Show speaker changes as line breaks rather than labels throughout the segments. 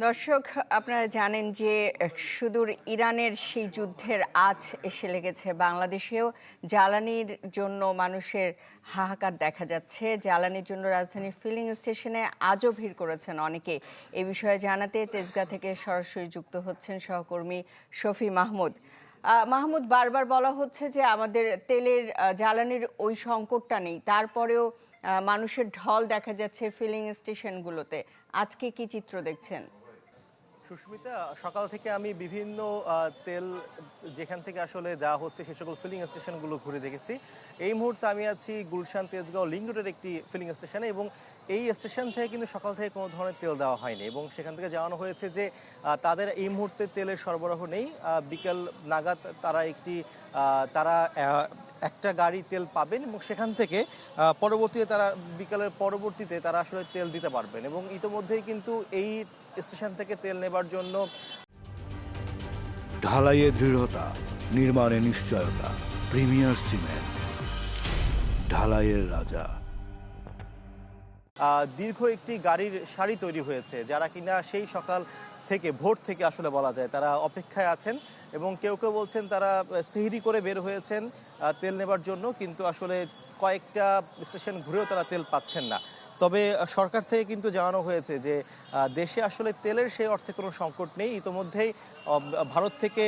দর্শক, আপনারা জানেন যে সুদূর ইরানের সেই যুদ্ধের আঁচ এসে লেগেছে বাংলাদেশেও। জ্বালানির জন্য মানুষের হাহাকার দেখা যাচ্ছে। জ্বালানির জন্য রাজধানীর ফিলিং স্টেশনে আজও ভিড় করেছেন অনেকে। এ বিষয়ে জানাতে তেজগাঁ থেকে সরাসরি যুক্ত হচ্ছেন সহকর্মী শফি মাহমুদ। মাহমুদ, বারবার বলা হচ্ছে যে আমাদের তেলের জ্বালানির ওই সংকটটা নেই, তারপরেও মানুষের ঢল দেখা যাচ্ছে ফিলিং স্টেশনগুলোতে। আজকে কি চিত্র দেখছেন?
সুস্মিতা, সকাল থেকে আমি বিভিন্ন তেল যেখান থেকে আসলে দেওয়া হচ্ছে সে সকল ফিলিং স্টেশনগুলো ঘুরে দেখেছি। এই মুহূর্তে আমি আছি গুলশান তেজগাঁও লিংক রোডের একটি ফিলিং স্টেশনে, এবং এই স্টেশন থেকে কিন্তু সকাল থেকে কোনো ধরনের তেল দেওয়া হয়নি, এবং সেখান থেকে জানানো হয়েছে যে তাদের এই মুহূর্তে তেলের সরবরাহ নেই। বিকেল নাগাদ তারা একটা গাড়ি তেল পাবেন, এবং সেখান থেকে বিকালের পরবর্তীতে তারা আসলে তেল দিতে পারবেন। এবং ইতোমধ্যেই কিন্তু এই স্টেশন থেকে তেল নেবার জন্য
ঢালাইয়ে দৃঢ়তা, নির্মাণে নিশ্চয়তা, প্রিমিয়ার সিমেন্ট, ঢালাইয়ের রাজা।
দীর্ঘ একটি গাড়ির সারি তৈরি হয়েছে, যারা কিনা সেই সকাল থেকে ভোর থেকে আসলে বলা যায় তারা অপেক্ষায় আছেন, এবং কেউ কেউ বলছেন তারা সেহরি করে বের হয়েছেন তেল নেবার জন্য, কিন্তু আসলে কয়েকটা স্টেশন ঘুরেও তারা তেল পাচ্ছেন না। তবে সরকার থেকে কিন্তু জানানো হয়েছে যে দেশে আসলে তেলের সেই অর্থে কোনো সংকট নেই। ইতোমধ্যেই ভারত থেকে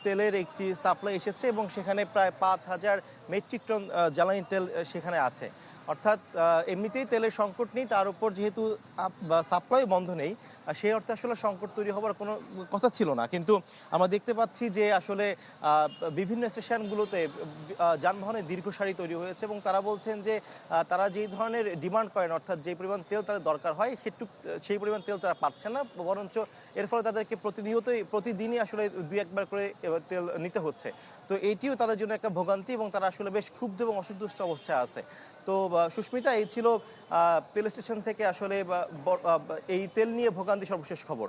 তেলের একটি সাপ্লাই এসেছে, এবং সেখানে প্রায় 5,000 মেট্রিক টন জ্বালানি তেল সেখানে আছে। অর্থাৎ এমনিতেই তেলের সংকট নেই, তার উপর যেহেতু সাপ্লাই বন্ধ নেই, সেই অর্থে আসলে সংকট তৈরি হবার কোনো কথা ছিল না। কিন্তু আমরা দেখতে পাচ্ছি যে আসলে বিভিন্ন স্টেশনগুলোতে যানবাহনের দীর্ঘ সারি তৈরি হয়েছে, এবং তারা বলছেন যে তারা যেই ধরনের ডিমান্ড করেন, অর্থাৎ যে পরিমাণ তেল তাদের দরকার হয় সেই পরিমাণ তেল তারা পাচ্ছে না, বরঞ্চ এর ফলে তাদেরকে প্রতিদিনই আসলে 2-1 বার করে তেল নিতে হচ্ছে। তো এইটিও তাদের জন্য একটা ভোগান্তি, এবং তারা আসলে বেশ ক্ষুব্ধ এবং অসন্তুষ্ট অবস্থায় আছে। তো সুস্মিতা, এই ছিল তেল স্টেশন থেকে আসলে এই তেল নিয়ে ভোগান্তি সর্বশেষ খবর।